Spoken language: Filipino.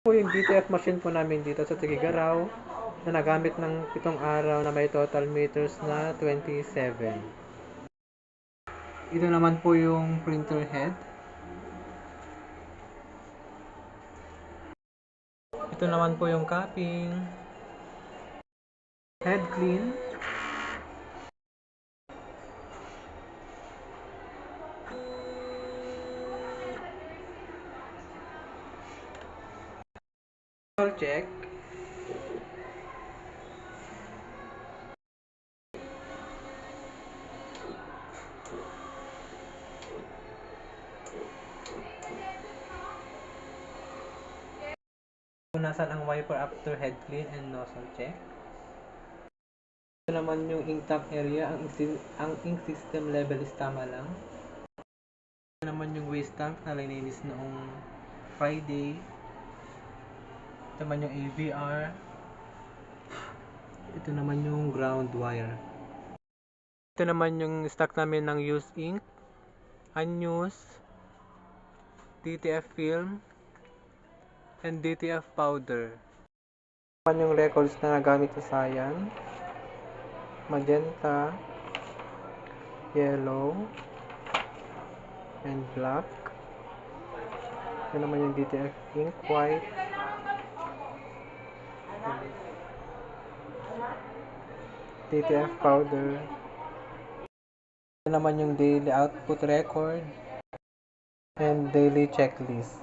Po yung DTF machine po namin dito sa Tugigaraw na nagamit ng 7 araw na may total meters na 27. Ito naman po yung printer head. Ito naman po yung cupping, head clean, check, punasan ang wiper after head clean and nozzle check. Ito naman yung ink tank area, ang ink system level is tama lang. Ito naman yung waste tank na lininis noong Friday. Ito naman yung AVR. Ito naman yung ground wire. Ito naman yung stock namin ng used ink, unused, DTF film, and DTF powder. Ito naman yung records na nagamit sa cyan, magenta, yellow, and black. Ito naman yung DTF ink, white, DTF powder. Ito naman yung daily output record and daily checklist.